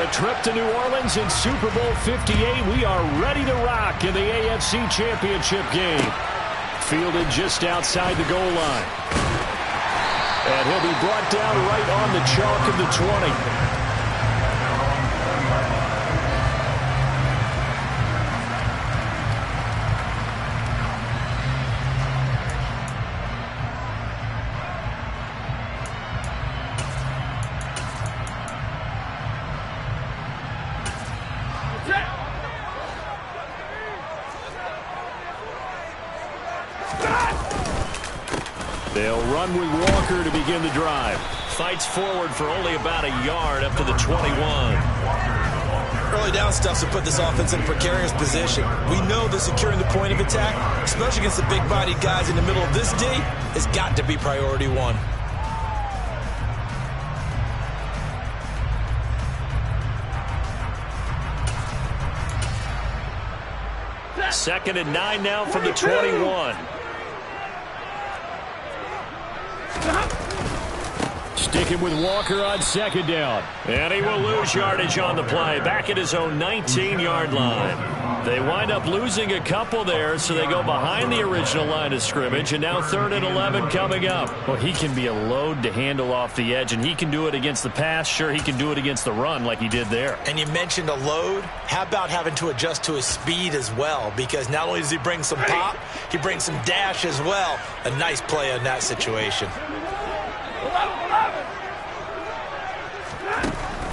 For a trip to New Orleans in Super Bowl 58, we are ready to rock in the AFC Championship game. Fielded just outside the goal line. And he'll be brought down right on the chalk of the 20. They'll run with Walker to begin the drive. Fights forward for only about a yard up to the 21. Early down stuff to put this offense in a precarious position. We know that securing the point of attack, especially against the big-bodied guys in the middle of this D, has got to be priority one. Second and 9 now from the 21. Sticking with Walker on second down. And he will lose yardage on the play. Back at his own 19-yard line. They wind up losing a couple there, so they go behind the original line of scrimmage. And now 3rd and 11 coming up. Well, he can be a load to handle off the edge, and he can do it against the pass. Sure, he can do it against the run like he did there. And you mentioned a load. How about having to adjust to his speed as well? Because not only does he bring some pop, he brings some dash as well. A nice play in that situation.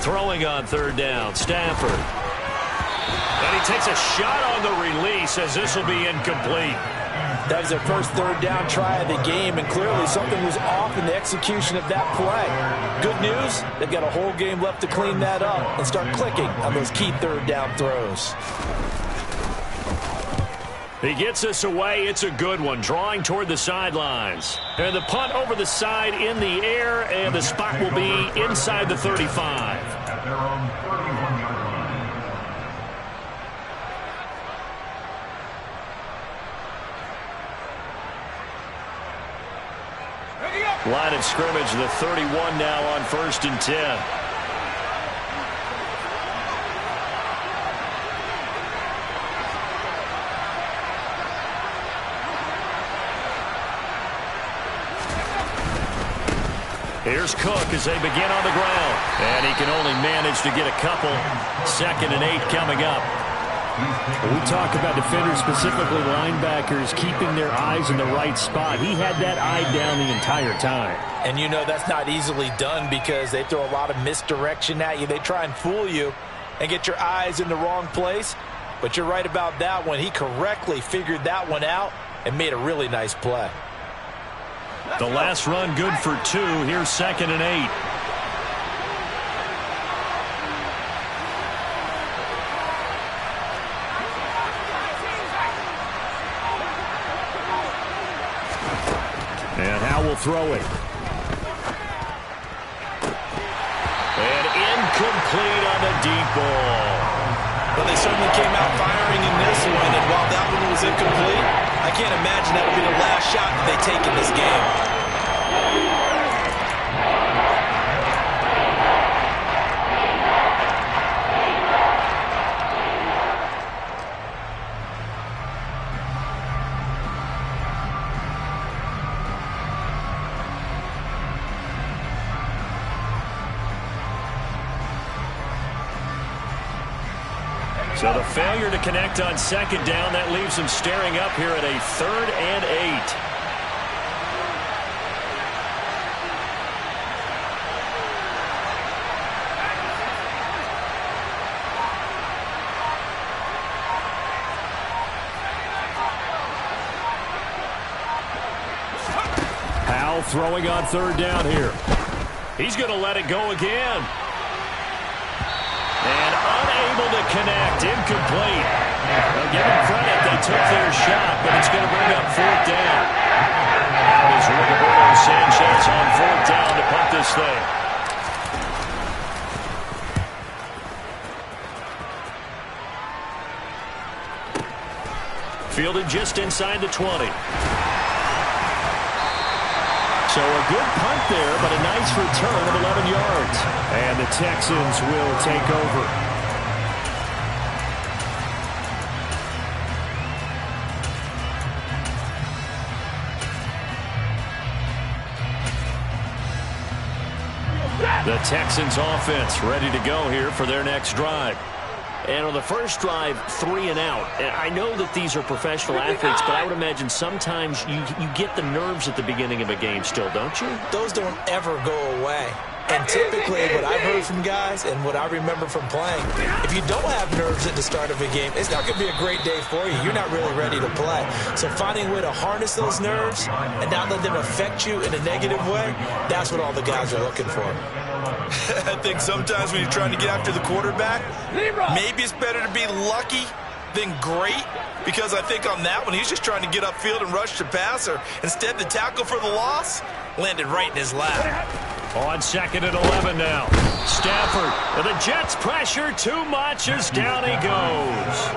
Throwing on 3rd down, Stafford. And he takes a shot on the release as this will be incomplete. That was their first 3rd down try of the game, and clearly something was off in the execution of that play. Good news, they've got a whole game left to clean that up and start clicking on those key 3rd down throws. He gets us away. It's a good one, drawing toward the sidelines. And the punt over the side in the air, and the spot will be inside the 35. Line of scrimmage, the 31 now on 1st and 10. Here's Cook as they begin on the ground. And he can only manage to get a couple. 2nd and 8 coming up. We talk about defenders, specifically linebackers, keeping their eyes in the right spot. He had that eye down the entire time. And you know that's not easily done because they throw a lot of misdirection at you. They try and fool you and get your eyes in the wrong place. But you're right about that one. He correctly figured that one out and made a really nice play. The last run good for 2. Here's 2nd and 8. And Howe will throw it. And incomplete on the deep ball. Well, they certainly came out firing in this one, and while that one was incomplete, I can't imagine that'll be the last shot that they take in this game. So the failure to connect on 2nd down, that leaves them staring up here at a 3rd and 8. Howe throwing on 3rd down here. He's going to let it go again. And unable to connect, incomplete. Well, give them credit, they took their shot, but it's going to bring up 4th down. That is Roberto Sanchez on 4th down to punt this thing. Fielded just inside the 20. So a good punt there, but a nice return of 11 yards. And the Texans will take over. The Texans offense ready to go here for their next drive. And on the first drive, 3 and out. And I know that these are professional athletes, but I would imagine sometimes you get the nerves at the beginning of a game still, don't you? Those don't ever go away. And typically what I've heard from guys and what I remember from playing, if you don't have nerves at the start of a game, it's not going to be a great day for you. You're not really ready to play. So finding a way to harness those nerves and not let them affect you in a negative way, that's what all the guys are looking for. I think sometimes when you're trying to get after the quarterback, maybe it's better to be lucky than great, because I think on that one, he's just trying to get upfield and rush the passer. Instead, the tackle for the loss landed right in his lap. On 2nd and 11 now. Stafford, and the Jets pressure too much as down he goes.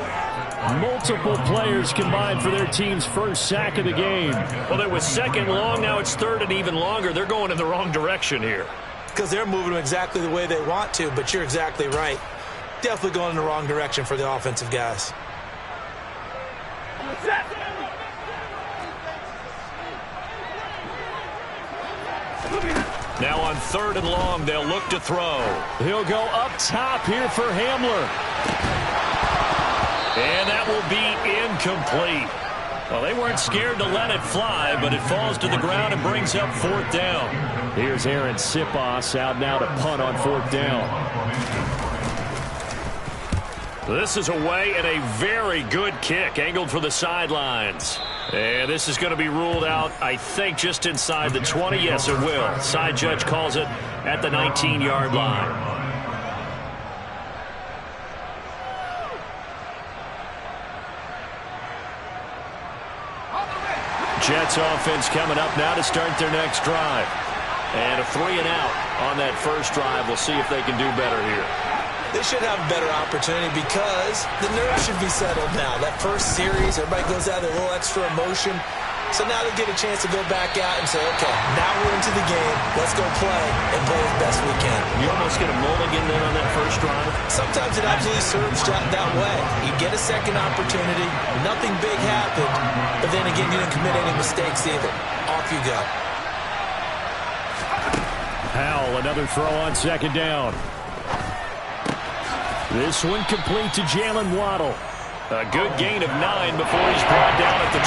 Multiple players combined for their team's first sack of the game. Well, it was 2nd long, now it's 3rd and even longer. They're going in the wrong direction here. Because they're moving them exactly the way they want to, but you're exactly right. Definitely going in the wrong direction for the offensive guys. Now on 3rd and long, they'll look to throw. He'll go up top here for Hamler. And that will be incomplete. Well, they weren't scared to let it fly, but it falls to the ground and brings up 4th down. Here's Aaron Sipos out now to punt on 4th down. This is away and a very good kick, angled for the sidelines. And this is going to be ruled out, I think, just inside the 20. Yes, it will. Side judge calls it at the 19-yard line. Jets offense coming up now to start their next drive. And a 3 and out on that first drive. We'll see if they can do better here. They should have a better opportunity because the nerves should be settled now. That first series, everybody goes out with a little extra emotion. So now they get a chance to go back out and say, okay, now we're into the game. Let's go play and play as best we can. You almost get a mulligan then on that first drive. Sometimes it absolutely serves that way. You get a second opportunity. Nothing big happened. But then again, you didn't commit any mistakes either. Off you go. Howell, another throw on 2nd down. This one complete to Jalen Waddle. A good gain of 9 before he's brought down at the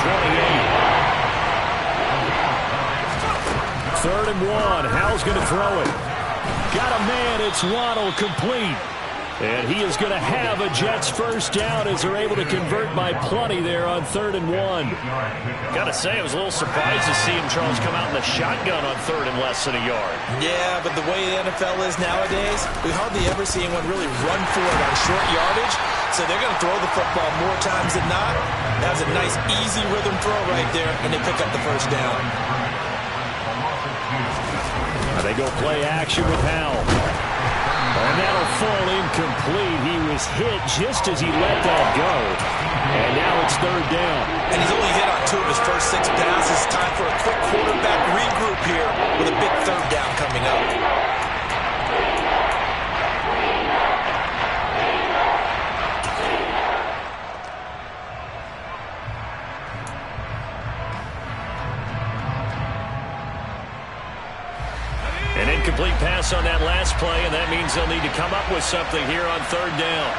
28. 3rd and 1. Howell's going to throw it. Got a man. It's Waddle complete. And he is going to have a Jets first down as they're able to convert by plenty there on 3rd and 1. Got to say, I was a little surprised to see him, Charles, come out in the shotgun on 3rd and less than a yard. Yeah, but the way the NFL is nowadays, we hardly ever see anyone really run for it on short yardage. So they're going to throw the football more times than not. That was a nice, easy rhythm throw right there, and they pick up the first down. Now they go play action with Howell. And that'll fall incomplete. He was hit just as he let that go. And now it's 3rd down. And he's only hit on 2 of his first 6 passes. Time for a quick quarterback regroup here with a big 3rd down coming up. An incomplete pass on that last play, and that means they'll need to come up with something here on 3rd down.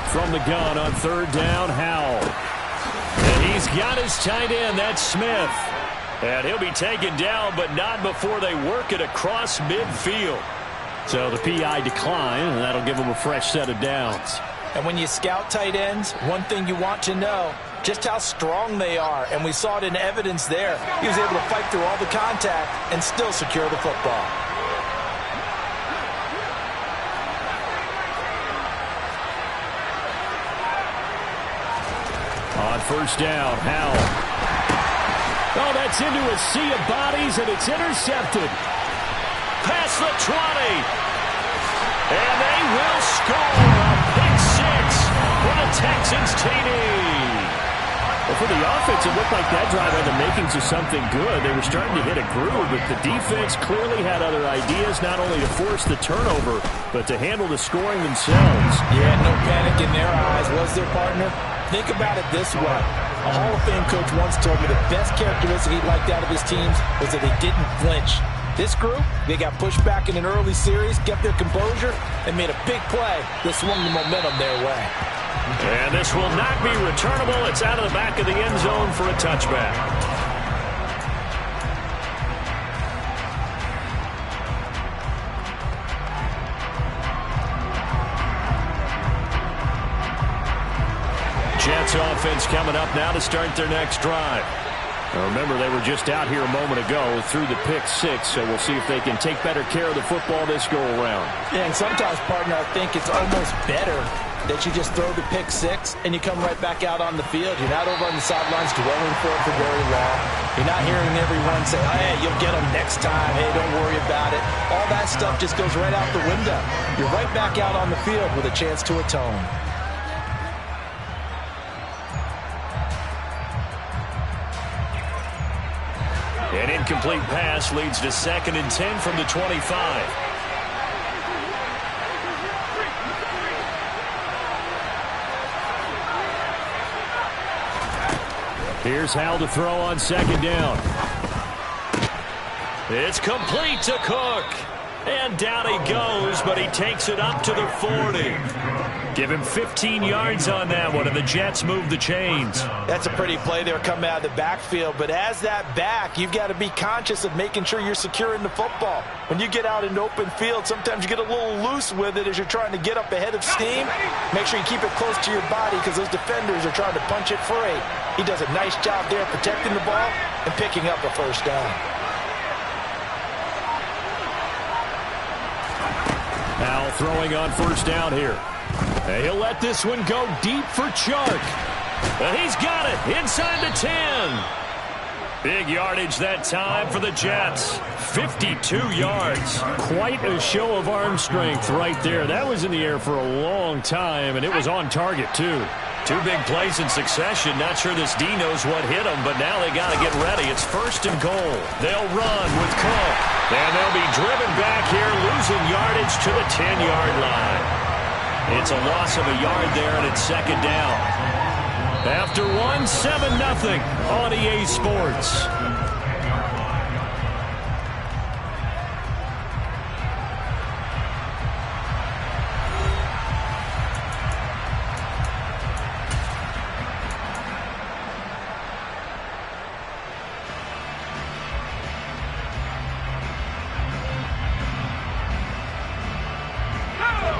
From the gun on 3rd down, Howell. And he's got his tight end, that's Smith. And he'll be taken down, but not before they work it across midfield. So the PI decline, and that'll give them a fresh set of downs. And when you scout tight ends, one thing you want to know, just how strong they are. And we saw it in evidence there. He was able to fight through all the contact and still secure the football. On 1st down, Howell. Oh, that's into a sea of bodies, and it's intercepted. Past the 20. And they will score a pick 6 for the Texans, TD. Well, for the offense, it looked like that drive had the makings of something good. They were starting to hit a groove, but the defense clearly had other ideas, not only to force the turnover, but to handle the scoring themselves. Yeah, no panic in their eyes, was their partner? Think about it this way. A Hall of Fame coach once told me the best characteristic he liked out of his teams was that they didn't flinch. This group, they got pushed back in an early series, kept their composure, and made a big play that swung the momentum their way. And this will not be returnable. It's out of the back of the end zone for a touchback. Jets offense coming up now to start their next drive. Now remember, they were just out here a moment ago through the pick six, so we'll see if they can take better care of the football this go-around. Yeah, and sometimes, partner, I think it's almost better that you just throw the pick six and you come right back out on the field. You're not over on the sidelines dwelling for it for very long. You're not hearing everyone say, oh, hey, you'll get them next time. Hey, don't worry about it. All that stuff just goes right out the window. You're right back out on the field with a chance to atone. An incomplete pass leads to 2nd and 10 from the 25. Here's Howell to throw on 2nd down. It's complete to Cook. And down he goes, but he takes it up to the 40. Give him 15 yards on that one, and the Jets move the chains. That's a pretty play there coming out of the backfield, but as that back, you've got to be conscious of making sure you're securing the football. When you get out in open field, sometimes you get a little loose with it as you're trying to get up ahead of steam. Make sure you keep it close to your body because those defenders are trying to punch it free. He does a nice job there protecting the ball and picking up a first down. Now throwing on 1st down here. And he'll let this one go deep for Chark. And he's got it inside the 10. Big yardage that time for the Jets. 52 yards. Quite a show of arm strength right there. That was in the air for a long time, and it was on target, too. 2 big plays in succession. Not sure this D knows what hit him, but now they got to get ready. It's 1st and goal. They'll run with Conf. And they'll be driven back here, losing yardage to the 10-yard line. It's a loss of a yard there, and it's 2nd down. After 7-0 on EA Sports.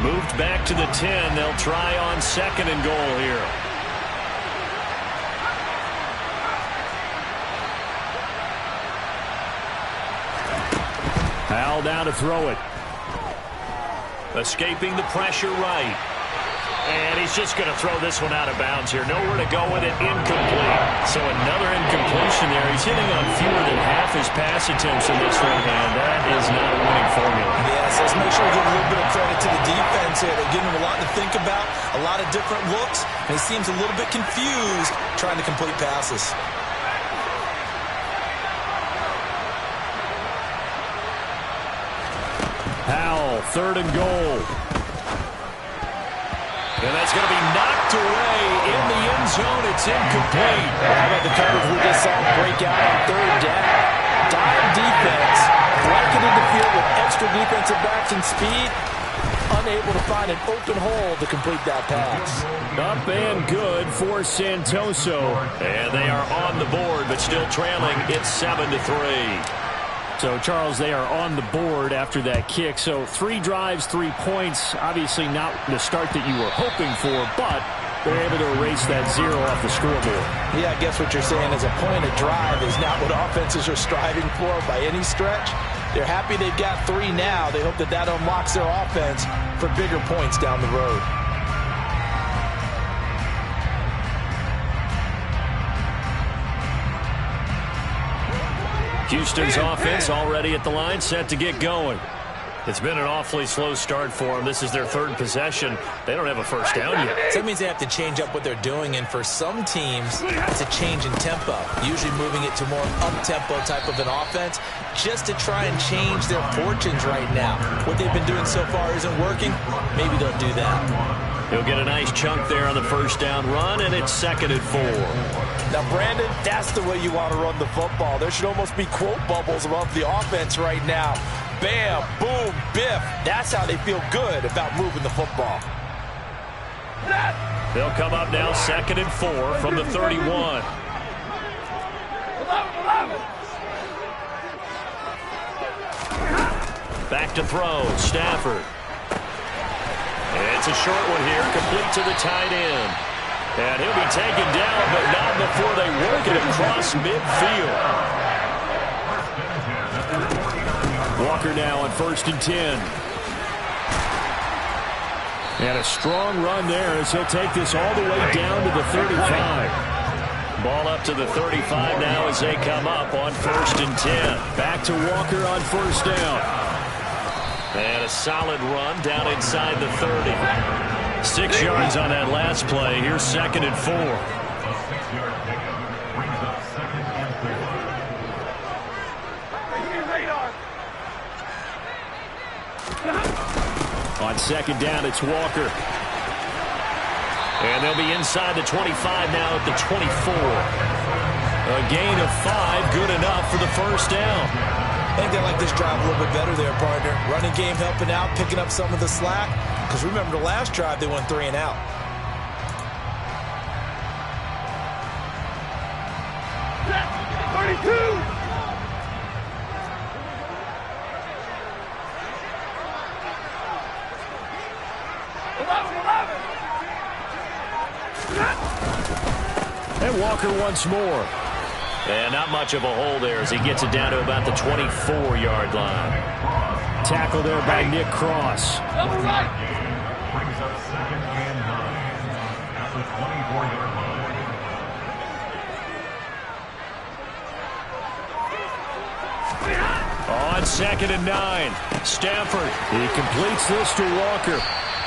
Moved back to the 10. They'll try on 2nd and goal here. Howell down to throw it. Escaping the pressure right. And he's just going to throw this one out of bounds here. Nowhere to go with it. Incomplete. So another incompletion there. He's hitting on fewer than half his pass attempts in this one, and that is not a winning formula. Yes, let's make sure we give a little bit of credit to the defense here. They're giving him a lot to think about, a lot of different looks, and he seems a little bit confused trying to complete passes. Howell, 3rd and goal. And that's going to be knocked away in the end zone. It's incomplete. How about the coverage we just saw break out on 3rd down? Dive defense, blanketed the field with extra defensive backs and speed, unable to find an open hole to complete that pass. Up and good for Santoso. And they are on the board, but still trailing. It's 7-3. So, Charles, they are on the board after that kick. So 3 drives, 3 points. Obviously not the start that you were hoping for, but they're able to erase that 0 off the scoreboard. Yeah, I guess what you're saying is a point of drive is not what offenses are striving for by any stretch. They're happy they've got 3 now. They hope that that unlocks their offense for bigger points down the road. Houston's offense already at the line, set to get going. It's been an awfully slow start for them. This is their third possession. They don't have a first down yet. So that means they have to change up what they're doing, and for some teams, it's a change in tempo, usually moving it to more up-tempo type of an offense just to try and change their fortunes right now. What they've been doing so far isn't working. Maybe they'll do that. He'll get a nice chunk there on the first down run, and it's 2nd and 4. Now, Brandon, that's the way you want to run the football. There should almost be quote bubbles above the offense right now. Bam, boom, biff. That's how they feel good about moving the football. They'll come up now 2nd and 4 from the 31. Back to throw, Stafford. It's a short one here, complete to the tight end. And he'll be taken down, but not before they work it across midfield. Walker now on 1st and 10. And a strong run there as he'll take this all the way down to the 35. Ball up to the 35 now as they come up on 1st and 10. Back to Walker on 1st down. And a solid run down inside the 30. 6 yards on that last play. Here's 2nd and 4. On 2nd down, it's Walker. And they'll be inside the 25 now at the 24. A gain of 5, good enough for the first down. I think they like this drive a little bit better there, partner. Running game helping out, picking up some of the slack. Because remember, the last drive, they went 3 and out. And Walker once more. And not much of a hole there as he gets it down to about the 24-yard line. Tackle there by Nick Cross. Brings up 2nd and 9 at the 24-yard line. On 2nd and 9, Stafford. He completes this to Walker.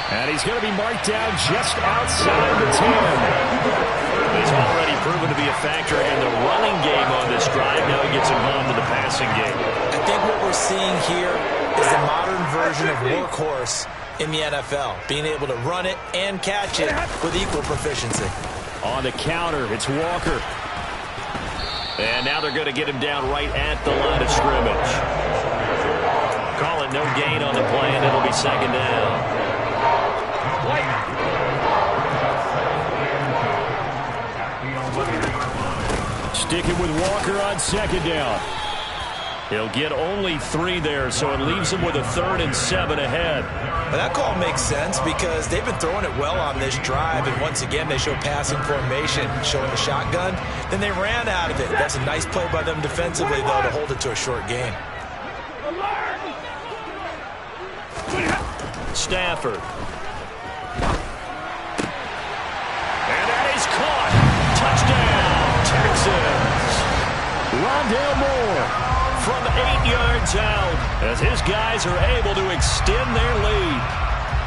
And he's going to be marked down just outside the 10. He's already proven to be a factor in the running game on this drive. Now he gets involved in the passing game. I think what we're seeing here is the modern version of workhorse in the NFL, being able to run it and catch it with equal proficiency. On the counter, it's Walker. And now they're going to get him down right at the line of scrimmage. Call it no gain on the play, and it'll be 2nd down. Sticking with Walker on 2nd down. He'll get only 3 there, so it leaves him with a 3rd and 7 ahead. But that call makes sense because they've been throwing it well on this drive, and once again they show passing formation, showing the shotgun. Then they ran out of it. That's a nice play by them defensively, though, to hold it to a short gain. Stafford. And that is caught. Touchdown, Texans. Rondale Moore from 8 yards out as his guys are able to extend their lead.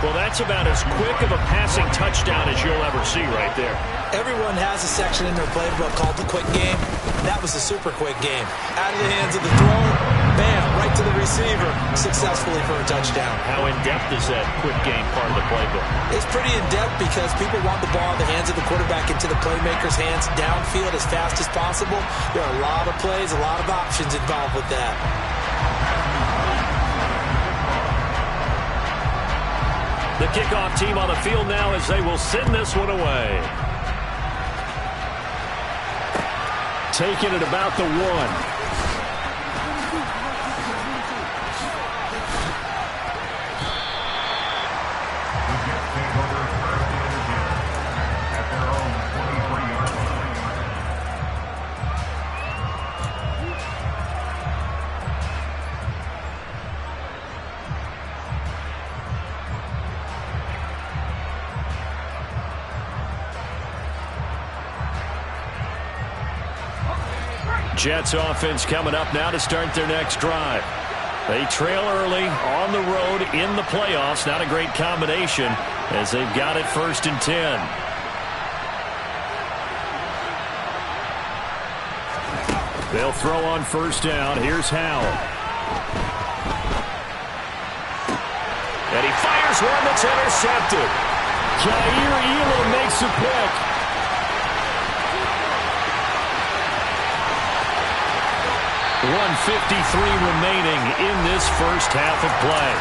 Well, that's about as quick of a passing touchdown as you'll ever see right there. Everyone has a section in their playbook called the quick game. That was a super quick game. Out of the hands of the thrower, bam, right to the receiver, successfully for a touchdown. How in-depth is that quick game part of the playbook? It's pretty in-depth because people want the ball in the hands of the quarterback into the playmaker's hands downfield as fast as possible. There are a lot of plays, a lot of options involved with that. The kickoff team on the field now as they will send this one away. Taking it about the 1. Jets offense coming up now to start their next drive. They trail early on the road in the playoffs. Not a great combination as they've got it 1st and 10. They'll throw on 1st down. Here's Howell. And he fires one that's intercepted. Jair Elam makes a pick. .153 remaining in this first half of play.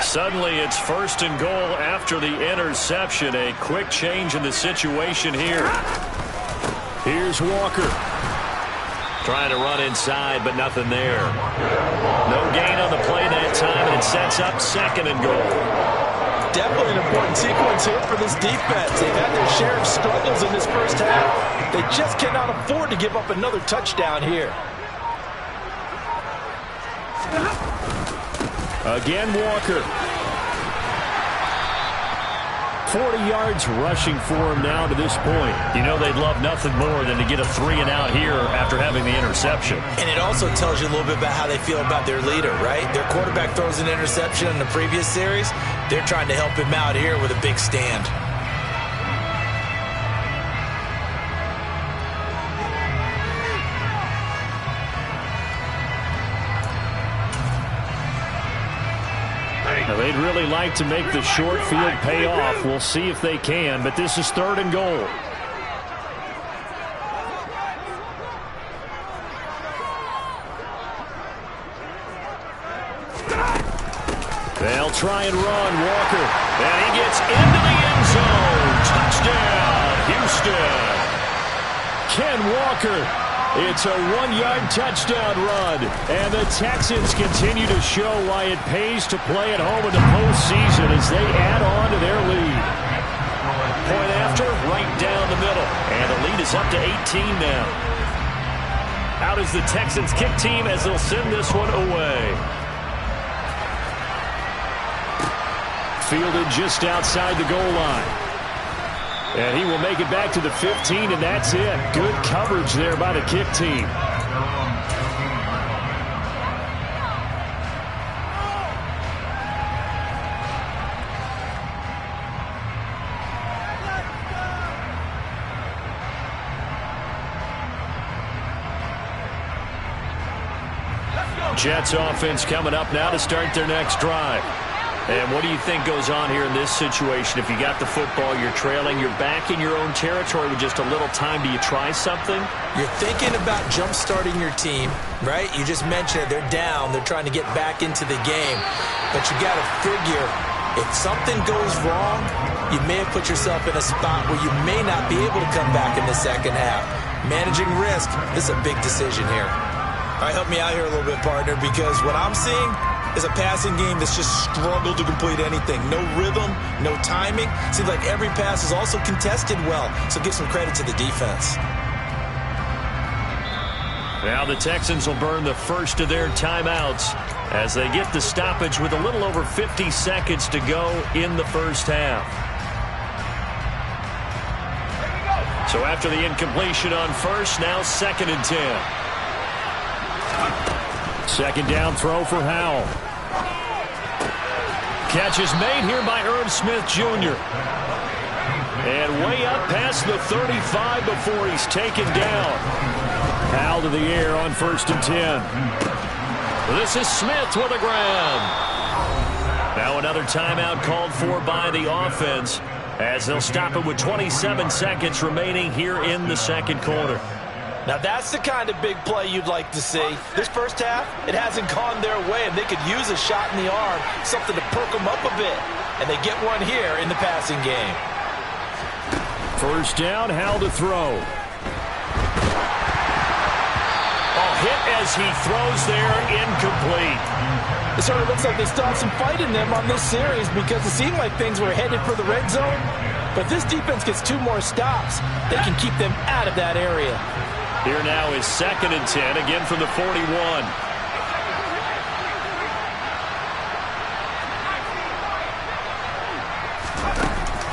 Suddenly it's 1st and goal after the interception. A quick change in the situation here. Here's Walker. Trying to run inside, but nothing there. No gain on the play that time, and it sets up 2nd and goal. Definitely an important sequence here for this defense. They've had their share of struggles in this first half. They just cannot afford to give up another touchdown here. Again, Walker. 40 yards rushing for him now to this point. You know they'd love nothing more than to get a 3-and-out here after having the interception. And it also tells you a little bit about how they feel about their leader, right? Their quarterback throws an interception in the previous series. They're trying to help him out here with a big stand. Now, they'd really like to make the short field pay off. We'll see if they can, but this is 3rd and goal. They'll try and run. Walker. And he gets into the end zone. Touchdown, Houston. Ken Walker. It's a 1-yard touchdown run. And the Texans continue to show why it pays to play at home in the postseason as they add on to their lead. Point after, right down the middle. And the lead is up to 18 now. Out is the Texans kick team as they'll send this one away. Fielded just outside the goal line. And he will make it back to the 15, and that's it. Good coverage there by the kick team. Jets offense coming up now to start their next drive. And what do you think goes on here in this situation? If you got the football, you're trailing, you're back in your own territory with just a little time. Do you try something? You're thinking about jump-starting your team, right? You just mentioned it. They're down. They're trying to get back into the game. But you got to figure, if something goes wrong, you may have put yourself in a spot where you may not be able to come back in the second half. Managing risk, this is a big decision here. All right, help me out here a little bit, partner, because what I'm seeing is a passing game that's just struggled to complete anything. No rhythm, no timing. Seems like every pass is also contested well, so give some credit to the defense. Now the Texans will burn the first of their timeouts as they get the stoppage with a little over 50 seconds to go in the first half. So after the incompletion on first, now 2nd and 10. Second down throw for Howell. Catch is made here by Irv Smith Jr. And way up past the 35 before he's taken down. Howell to the air on 1st and 10. This is Smith with a grab. Now another timeout called for by the offense as they'll stop it with 27 seconds remaining here in the second quarter. Now that's the kind of big play you'd like to see. This first half, it hasn't gone their way, and they could use a shot in the arm, something to perk them up a bit. And they get one here in the passing game. First down, Howell to throw. Hit as he throws there, incomplete. It sort of looks like they still have some fight in them on this series because it seemed like things were headed for the red zone. But this defense gets 2 more stops. They can keep them out of that area. Here now is 2nd and 10, again from the 41.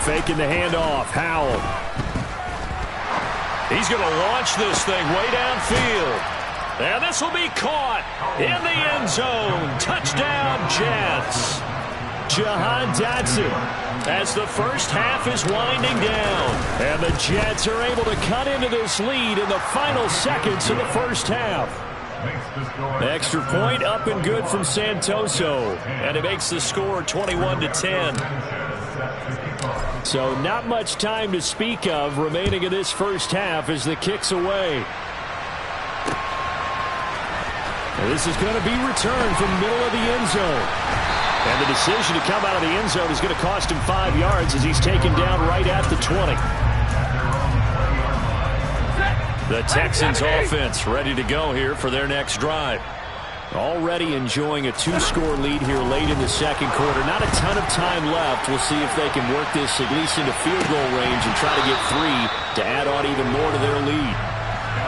Faking the handoff, Howell. He's going to launch this thing way downfield. And this will be caught in the end zone. Touchdown, Jets. Jahan Dotson as the first half is winding down. And the Jets are able to cut into this lead in the final seconds of the first half. Extra point up and good from Santoso. And it makes the score 21-10. So not much time to speak of remaining in this first half as the kick's away. And this is going to be returned from the middle of the end zone. And the decision to come out of the end zone is going to cost him 5 yards as he's taken down right at the 20. The Texans offense ready to go here for their next drive. Already enjoying a 2-score lead here late in the second quarter. Not a ton of time left. We'll see if they can work this at least into field goal range and try to get 3 to add on even more to their lead.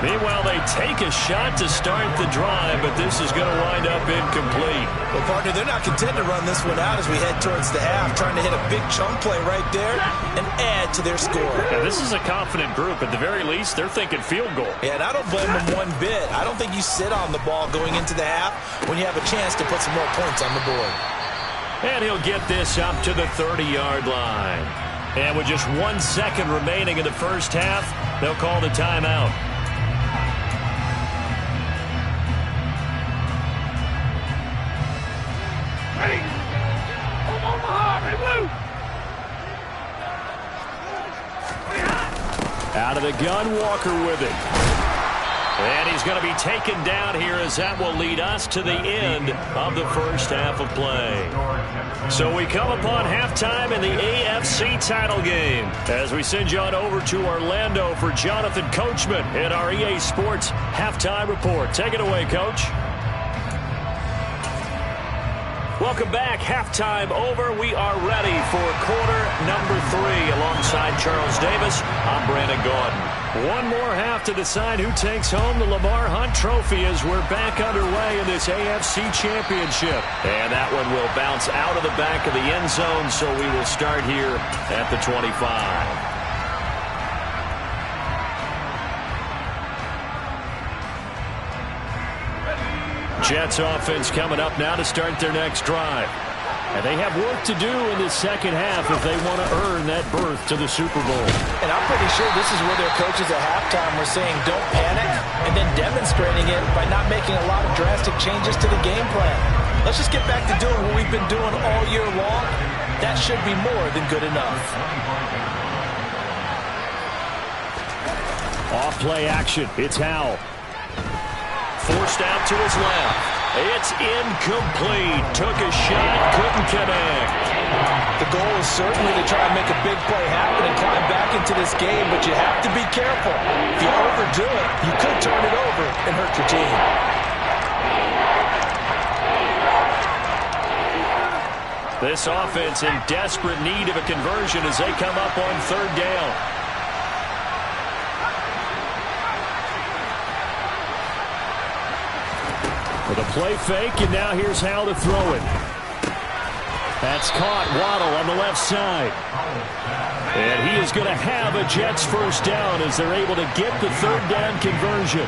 Meanwhile, they take a shot to start the drive, but this is going to wind up incomplete. Well, partner, they're not content to run this one out as we head towards the half, trying to hit a big chunk play right there and add to their score. Yeah, this is a confident group. At the very least, they're thinking field goal. Yeah, and I don't blame them one bit. I don't think you sit on the ball going into the half when you have a chance to put some more points on the board. And he'll get this up to the 30-yard line. And with just 1 second remaining in the first half, they'll call the timeout. Out of the gun, Walker with it. And he's going to be taken down here as that will lead us to the end of the first half of play. So we come upon halftime in the AFC title game as we send you on over to Orlando for Jonathan Coachman in our EA Sports halftime report. Take it away, Coach. Welcome back. Halftime over. We are ready for quarter number 3 alongside Charles Davis. I'm Brandon Gordon. One more half to decide who takes home the Lamar Hunt Trophy as we're back underway in this AFC Championship. And that one will bounce out of the back of the end zone, so we will start here at the 25. Jets offense coming up now to start their next drive. And they have work to do in the second half if they want to earn that berth to the Super Bowl. And I'm pretty sure this is where their coaches at halftime were saying don't panic and then demonstrating it by not making a lot of drastic changes to the game plan. Let's just get back to doing what we've been doing all year long. That should be more than good enough. Off play action. It's Howell. Forced out to his left. It's incomplete. Took a shot, couldn't connect. The goal is certainly to try and make a big play happen and climb back into this game, but you have to be careful. If you overdo it, you could turn it over and hurt your team. This offense in desperate need of a conversion as they come up on third down. With a play fake, and now here's Howell to throw it. That's caught. Waddle on the left side. And he is going to have a Jets first down as they're able to get the third down conversion.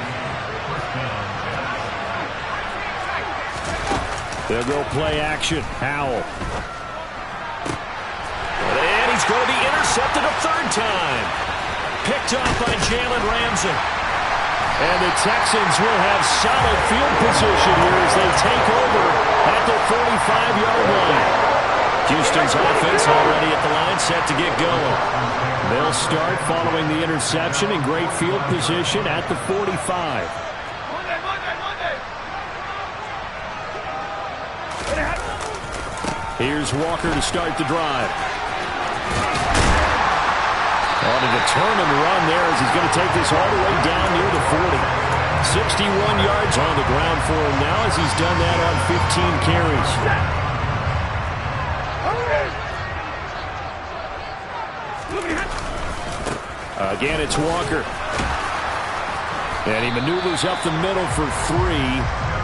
They'll go play action. Howell. And he's going to be intercepted a third time. Picked off by Jalen Ramsey. And the Texans will have solid field position here as they take over at the 45-yard line. Houston's offense already at the line, set to get going. They'll start following the interception in great field position at the 45. Here's Walker to start the drive. On a determined run there as he's going to take this all the way down near the 40. 61 yards on the ground for him now as he's done that on 15 carries. Again, it's Walker. And he maneuvers up the middle for 3,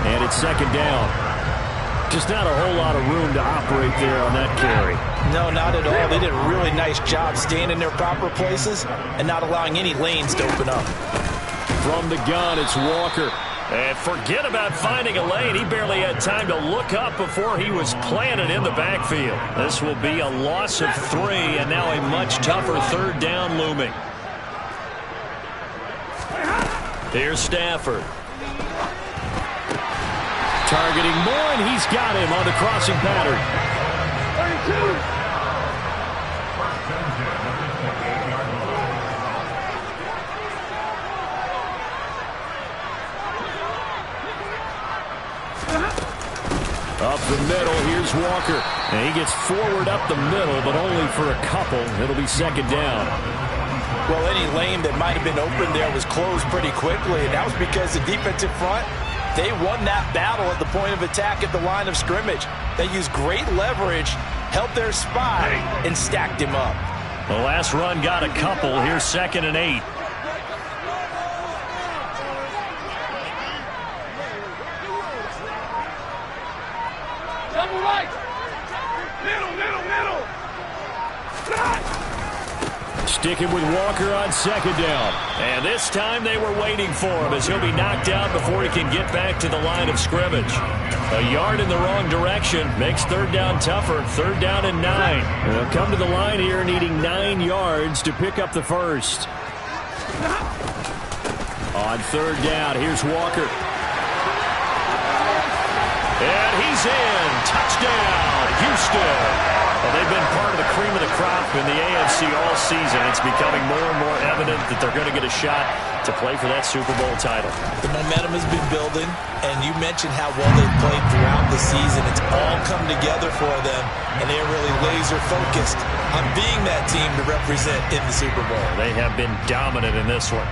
and it's second down. Just not a whole lot of room to operate there on that carry. No, not at all. They did a really nice job staying in their proper places and not allowing any lanes to open up. From the gun, it's Walker. And forget about finding a lane. He barely had time to look up before he was planted in the backfield. This will be a loss of 3, and now a much tougher third down looming. Here's Stafford. Targeting Moore, and he's got him on the crossing pattern. 32. Up the middle, here's Walker. And he gets forward up the middle, but only for a couple. It'll be second down. Well, any lane that might have been open there was closed pretty quickly, and that was because the defensive front, they won that battle at the point of attack at the line of scrimmage. They used great leverage, helped their spy, and stacked him up. The last run got a couple. Here's 2nd and 8. Double right. Middle. Sticking with Walker on 2nd down. And this time they were waiting for him as he'll be knocked out before he can get back to the line of scrimmage. A yard in the wrong direction makes 3rd down tougher. 3rd down and 9. They'll come to the line here needing 9 yards to pick up the first. On 3rd down, here's Walker. And he's in. Touchdown, Houston. Well, they've been part of the cream of the crop in the AFC all season. It's becoming more and more evident that they're going to get a shot to play for that Super Bowl title. The momentum has been building, and you mentioned how well they've played throughout the season. It's all come together for them, and they're really laser-focused on being that team to represent in the Super Bowl. They have been dominant in this one.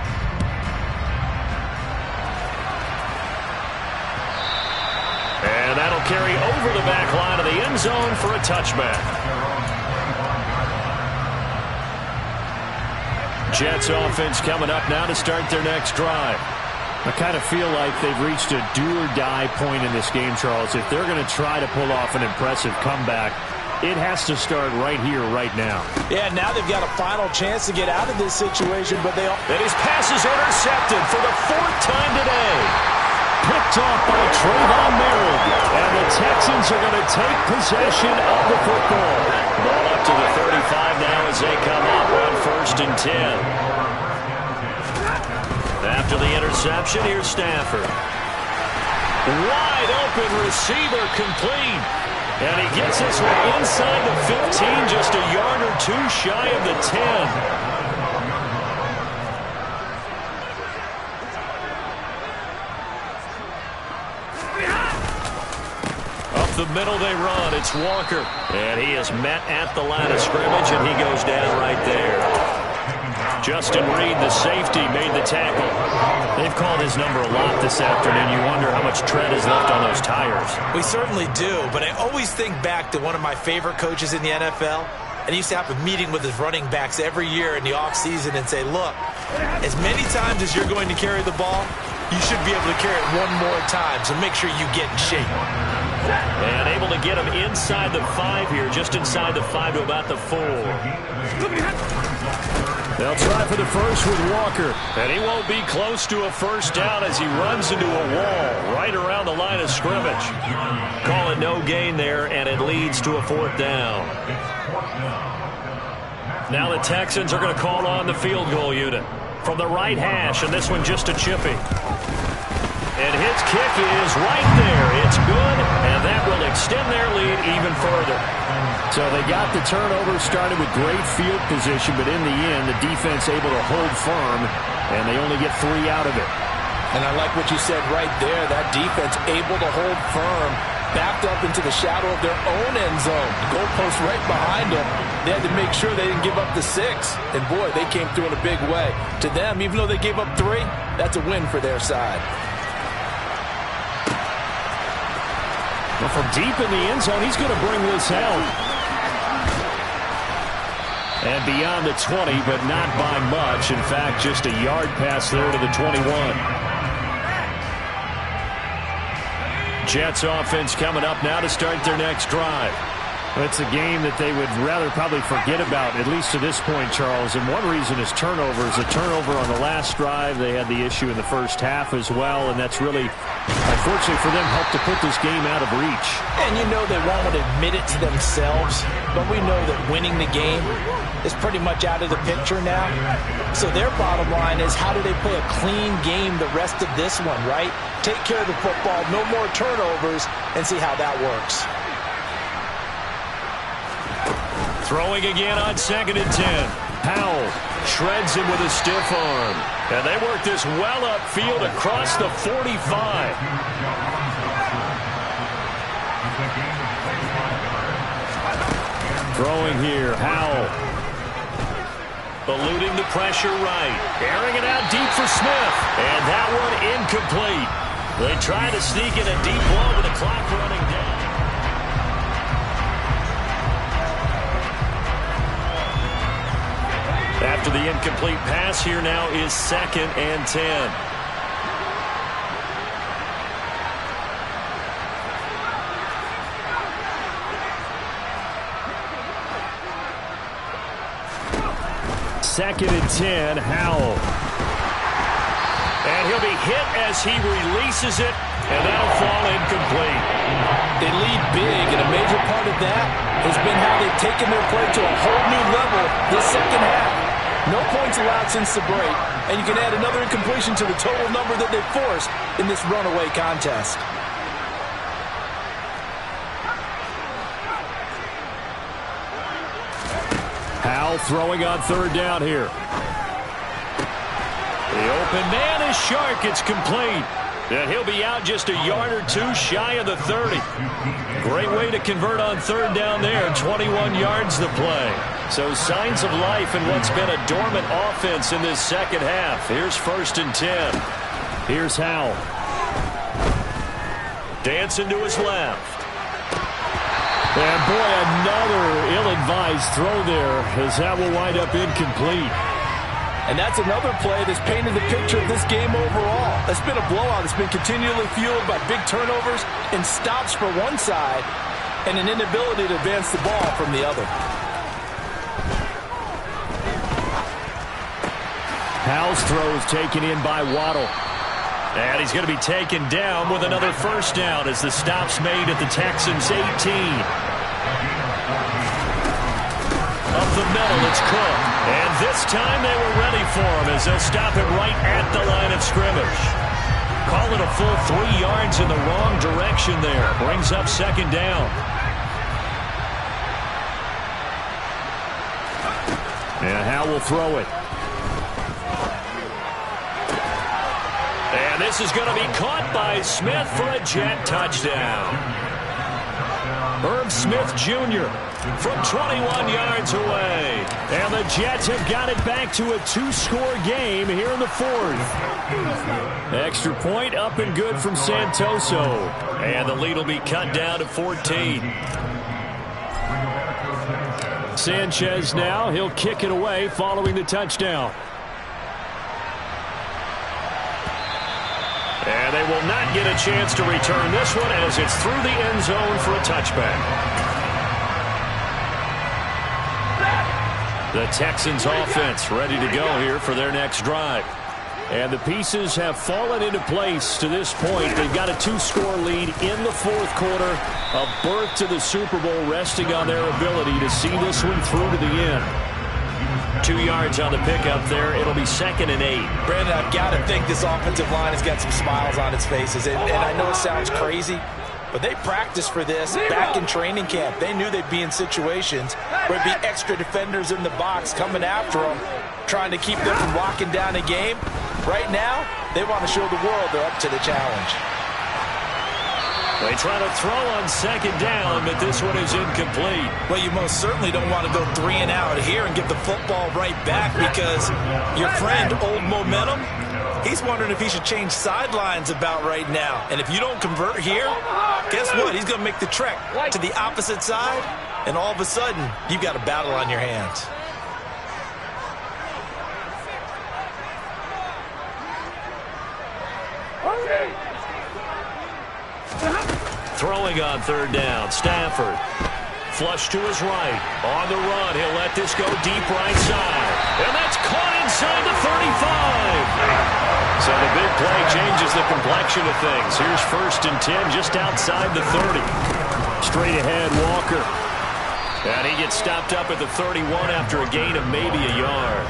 And that'll carry over the back line of the end zone for a touchback. Jets offense coming up now to start their next drive. I kind of feel like they've reached a do-or-die point in this game, Charles. If they're going to try to pull off an impressive comeback, it has to start right here, right now. Yeah, now they've got a final chance to get out of this situation, but they all... And his pass is intercepted for the 4th time today. Picked off by Trayvon Merritt. And the Texans are going to take possession of the football. Ball up to the 35 now as they come up on 1st and 10. After the interception, here's Stafford. Wide open receiver complete. And he gets this one inside the 15, just a yard or 2 shy of the 10. The middle they run. It's Walker. And he is met at the line of scrimmage, and he goes down right there. Justin Reed, the safety, made the tackle. They've called his number a lot this afternoon. You wonder how much tread is left on those tires. We certainly do, but I always think back to one of my favorite coaches in the NFL. And he used to have a meeting with his running backs every year in the offseason and say, look, as many times as you're going to carry the ball, you should be able to carry it one more time, so make sure you get in shape. And able to get him inside the 5 here, just inside the 5 to about the 4. They'll try for the first with Walker. And he won't be close to a first down as he runs into a wall right around the line of scrimmage. Call it no gain there, and it leads to a 4th down. Now the Texans are going to call on the field goal unit from the right hash, and this one just a chippy. And his kick is right there. It's good, and that will extend their lead even further. So they got the turnover, started with great field position, but in the end, the defense able to hold firm, and they only get 3 out of it. And I like what you said right there. That defense able to hold firm, backed up into the shadow of their own end zone. The goalpost right behind them. They had to make sure they didn't give up the 6. And, boy, they came through in a big way. To them, even though they gave up 3, that's a win for their side. Well, from deep in the end zone, he's going to bring this out. And beyond the 20, but not by much. In fact, just a yard pass there to the 21. Jets offense coming up now to start their next drive. It's a game that they would rather probably forget about, at least to this point, Charles. And one reason is turnovers. A turnover on the last drive. They had the issue in the first half as well, and that's really, unfortunately for them, helped to put this game out of reach. And you know they won't admit it to themselves, but we know that winning the game is pretty much out of the picture now. So their bottom line is, how do they play a clean game the rest of this one, right? Take care of the football, no more turnovers, and see how that works. Throwing again on 2nd and 10. Powell shreds him with a stiff arm. And they work this well upfield across the 45. Throwing here, Howell. Eluding the pressure right. Airing it out deep for Smith. And that one incomplete. They try to sneak in a deep ball with the clock running down. After the incomplete pass, here now is 2nd and 10. Second and 10, Howell. And he'll be hit as he releases it, and that'll fall incomplete. They lead big, and a major part of that has been how they've taken their play to a whole new level this second half. No points allowed since the break, and you can add another incompletion to the total number that they've forced in this runaway contest. Howell throwing on 3rd down here. The open man is Shark. It's complete. And he'll be out just a yard or two shy of the 30. Great way to convert on 3rd down there. 21 yards to play. So signs of life in what's been a dormant offense in this second half. Here's 1st and 10. Here's Howell. Dancing to his left. And boy, another ill-advised throw there, as that will wind up incomplete. And that's another play that's painted the picture of this game overall. It's been a blowout. It's been continually fueled by big turnovers and stops for one side and an inability to advance the ball from the other. Howell's throw is taken in by Waddle. And he's going to be taken down with another 1st down as the stop's made at the Texans' 18. Up the middle, it's Cook. And this time they were ready for him as they'll stop him right at the line of scrimmage. Call it a full 3 yards in the wrong direction there. Brings up 2nd down. And Howell will throw it. And this is going to be caught by Smith for a Jet touchdown. Herb Smith Jr. from 21 yards away. And the Jets have got it back to a 2-score game here in the 4th. Extra point up and good from Santoso. And the lead will be cut down to 14. Sanchez now, he'll kick it away following the touchdown. And they will not get a chance to return this one as it's through the end zone for a touchback. The Texans offense ready to go here for their next drive. And the pieces have fallen into place to this point. They've got a 2-score lead in the 4th quarter. A berth to the Super Bowl resting on their ability to see this one through to the end. 2 yards on the pickup there. It'll be 2nd and 8. Brandon, I've got to think this offensive line has got some smiles on its faces. And I know it sounds crazy, but they practiced for this back in training camp. They knew they'd be in situations where there'd be extra defenders in the box coming after them, trying to keep them from locking down a game. Right now, they want to show the world they're up to the challenge. They try to throw on 2nd down, but this one is incomplete. Well, you most certainly don't want to go 3 and out here and give the football right back, because your friend, Old Momentum, he's wondering if he should change sidelines about right now. And if you don't convert here, guess what? He's going to make the trek to the opposite side, and all of a sudden, you've got a battle on your hands. Throwing on third down, Stafford. Flush to his right. On the run, he'll let this go deep right side. And that's caught inside the 35. So the big play changes the complexion of things. Here's 1st and 10 just outside the 30. Straight ahead, Walker. And he gets stopped up at the 31 after a gain of maybe a yard.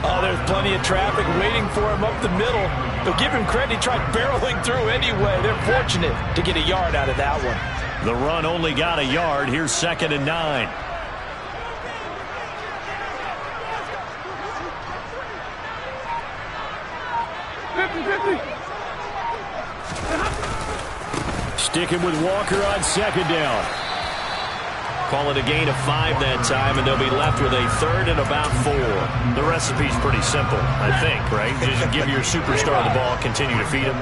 Oh, there's plenty of traffic waiting for him up the middle. But give him credit, he tried barreling through anyway. They're fortunate to get a yard out of that one. The run only got a yard. Here's 2nd and 9. Sticking with Walker on 2nd down. Call it a gain of 5 that time, and they'll be left with a 3rd and about 4. The recipe's pretty simple, I think, right? Just give your superstar the ball, continue to feed him.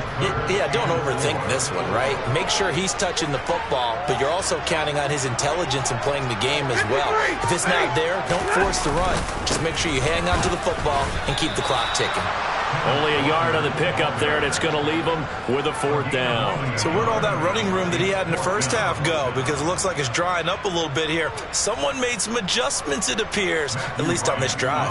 Yeah, don't overthink this one, right? Make sure he's touching the football, but you're also counting on his intelligence in playing the game as well. If it's not there, don't force the run. Just make sure you hang on to the football and keep the clock ticking. Only a yard on the pickup there, and it's going to leave him with a 4th down. So where'd all that running room that he had in the first half go? Because it looks like it's drying up a little bit here. Someone made some adjustments, it appears, at least on this drive.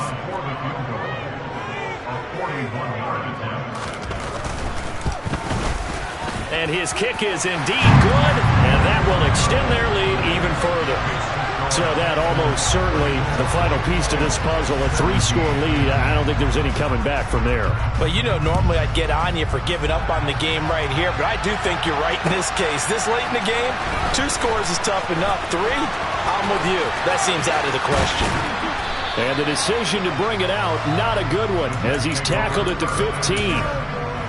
And his kick is indeed good, and that will extend their lead even further. So that almost certainly the final piece to this puzzle, a 3-score lead. I don't think there's any coming back from there. But you know, normally I'd get on you for giving up on the game right here, but I do think you're right in this case. This late in the game, 2 scores is tough enough. 3, I'm with you. That seems out of the question. And the decision to bring it out, not a good one, as he's tackled at the 15.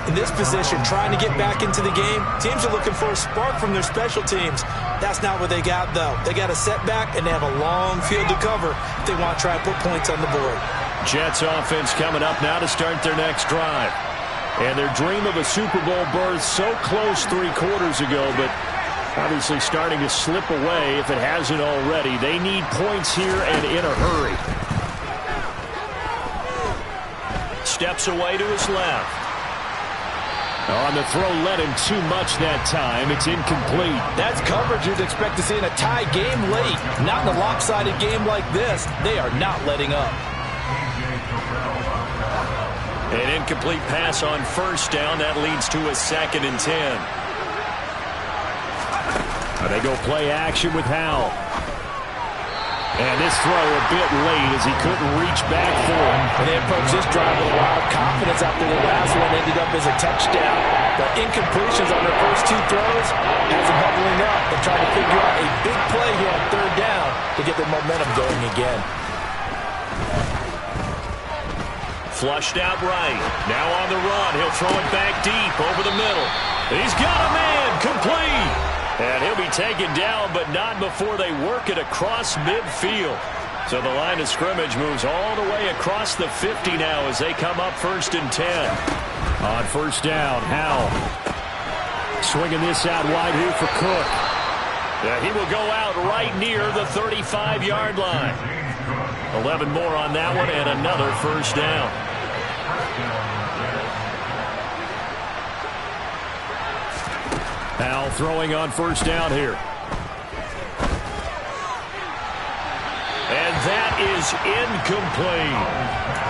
In this position, trying to get back into the game, teams are looking for a spark from their special teams. That's not what they got, though. They got a setback, and they have a long field to cover if they want to try and put points on the board. Jets offense coming up now to start their next drive. And their dream of a Super Bowl berth so close 3 quarters ago, but obviously starting to slip away if it hasn't already. They need points here and in a hurry. Steps away to his left. On the throw, led him too much that time. It's incomplete. That's coverage you'd expect to see in a tie game late. Not in a lopsided game like this. They are not letting up. An incomplete pass on 1st down. That leads to a 2nd and 10. They go play action with Howell. And this throw a bit late as he couldn't reach back for him. And they approach this drive with a lot of confidence after the last one ended up as a touchdown. The incompletions on their first 2 throws has them huddling up and trying to figure out a big play here on 3rd down to get their momentum going again. Flushed out right. Now on the run. He'll throw it back deep over the middle. He's got a man. Complete. And he'll be taken down, but not before they work it across midfield. So the line of scrimmage moves all the way across the 50 now as they come up 1st and 10. On 1st down, Howell. Swinging this out wide here for Cook. He will go out right near the 35-yard line. 11 more on that one and another 1st down. Howell throwing on 1st down here. And that is incomplete.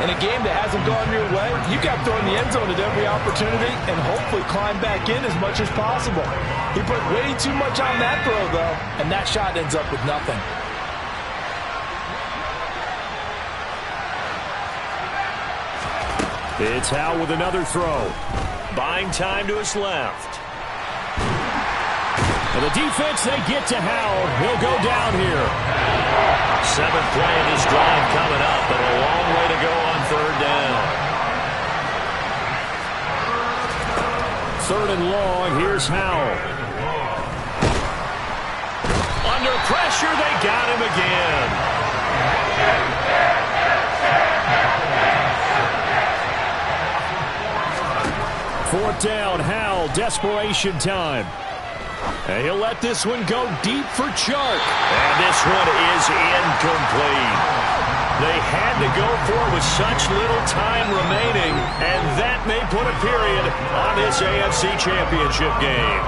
In a game that hasn't gone your way, you got thrown in the end zone at every opportunity and hopefully climb back in as much as possible. He put way too much on that throw, though, and that shot ends up with nothing. It's Howell with another throw. Buying time to his left. And the defense, they get to Howell. He'll go down here. 7th play of this drive coming up, but a long way to go on 3rd down. 3rd and long, here's Howell. Under pressure, they got him again. Fourth down, Howell, desperation time. And he'll let this one go deep for Chark. And this one is incomplete. They had to go for it with such little time remaining, and that may put a period on this AFC Championship game.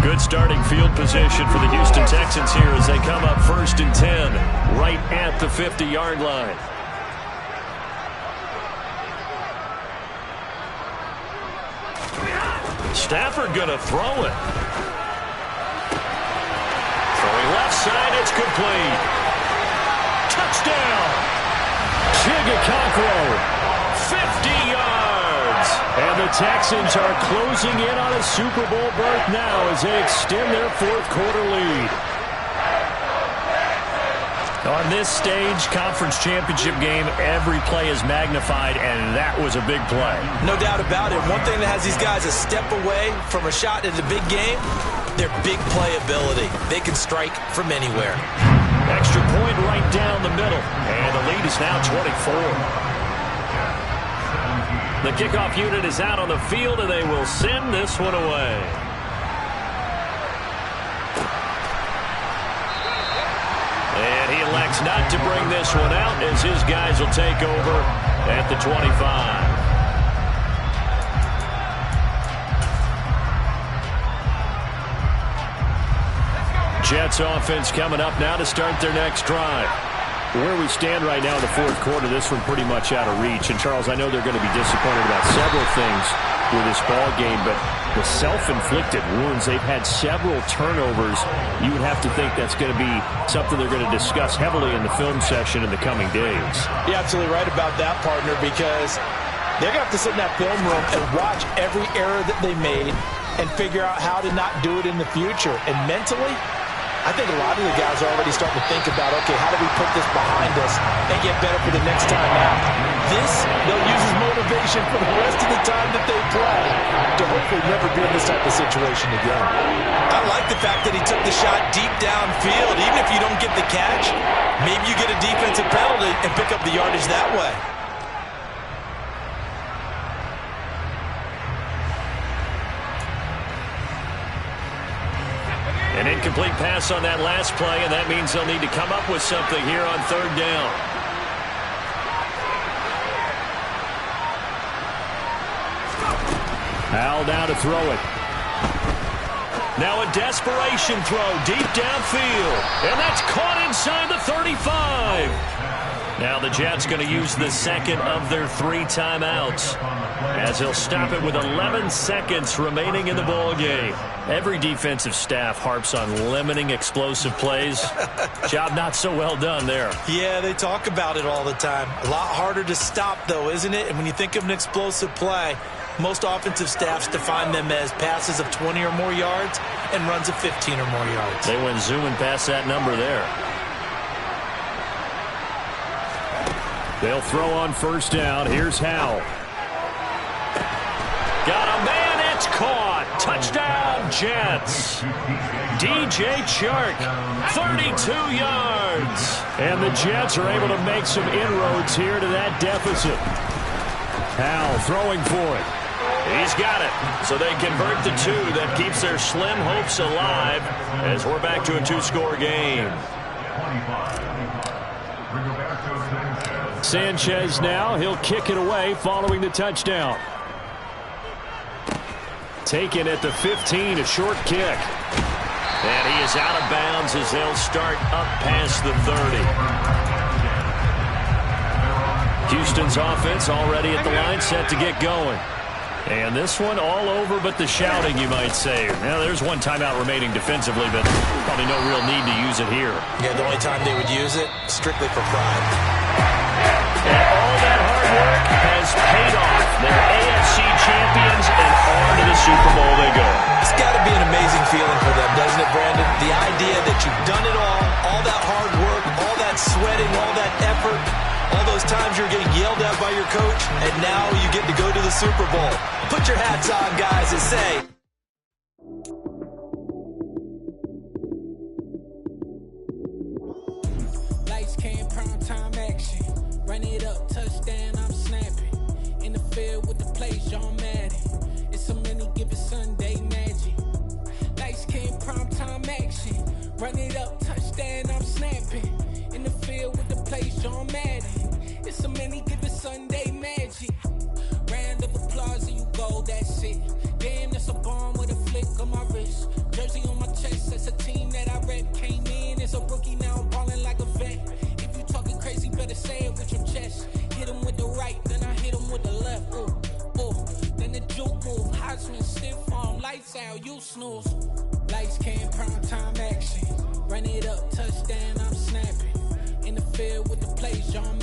Good starting field position for the Houston Texans here as they come up 1st and 10, right at the 50-yard line. Stafford going to throw it. Throwing left side, it's complete. Touchdown! Chigaconkro, 50 yards. And the Texans are closing in on a Super Bowl berth now as they extend their 4th quarter lead. On this stage, conference championship game, every play is magnified, and that was a big play. No doubt about it. One thing that has these guys a step away from a shot at a big game, their big play ability. They can strike from anywhere. Extra point right down the middle, and the lead is now 24. The kickoff unit is out on the field, and they will send this one away. And he elects not to bring this one out as his guys will take over at the 25. Jets offense coming up now to start their next drive. Where we stand right now in the 4th quarter, this one pretty much out of reach. And, Charles, I know they're going to be disappointed about several things with this ball game, but the self-inflicted wounds, they've had several turnovers. You would have to think that's going to be something they're going to discuss heavily in the film session in the coming days. You're absolutely right about that, partner, because they're going to have to sit in that film room and watch every error that they made and figure out how to not do it in the future. And mentally, I think a lot of the guys are already starting to think about, okay, how do we put this behind us and get better for the next time out? This, they'll use as motivation for the rest of the time that they play to hopefully never be in this type of situation again. I like the fact that he took the shot deep downfield. Even if you don't get the catch, maybe you get a defensive penalty and pick up the yardage that way. An incomplete pass on that last play, and that means they'll need to come up with something here on 3rd down. Howell now to throw it. Now a desperation throw deep downfield, and that's caught inside the 35. Now the Jets going to use the second of their 3 timeouts as he'll stop it with 11 seconds remaining in the ball game. Every defensive staff harps on limiting explosive plays. Job not so well done there. Yeah, they talk about it all the time. A lot harder to stop, though, isn't it? And when you think of an explosive play, most offensive staffs define them as passes of 20 or more yards and runs of 15 or more yards. They went zooming past that number there. They'll throw on 1st down. Here's Howell. Got a man, it's caught. Touchdown, Jets. DJ Chark, 32 yards. And the Jets are able to make some inroads here to that deficit. Howell throwing for it. He's got it. So they convert the 2. That keeps their slim hopes alive as we're back to a 2-score game. Sanchez now. He'll kick it away following the touchdown. Taken at the 15, a short kick. And he is out of bounds as they'll start up past the 30. Houston's offense already at the line, set to get going. And this one all over but the shouting, you might say. Now, there's 1 timeout remaining defensively, but probably no real need to use it here. Yeah, the only time they would use it, strictly for pride. And all that hard work has paid off. They're AFC champions, and on to the Super Bowl they go. It's got to be an amazing feeling for them, doesn't it, Brandon? The idea that you've done it all that hard work, all that sweating, all that effort, all those times you're getting yelled at by your coach, and now you get to go to the Super Bowl. Put your hats on, guys, and say... Lights came, prime time action. Run it up, touchdown, I'm snapping. In the field with the plays, John Madden. It's so many, give it Sunday magic. Lights came, prime time action. Run it up, touchdown, I'm snapping. In the field with the plays, John Madden. It's so many, give it Sunday magic. Round of applause and you go, that's it. Damn, that's a bomb with a flick on my wrist. Jersey Sal, you snooze. Lights, cam, prime time action. Run it up, touchdown, I'm snapping. In the field with the plays, y'all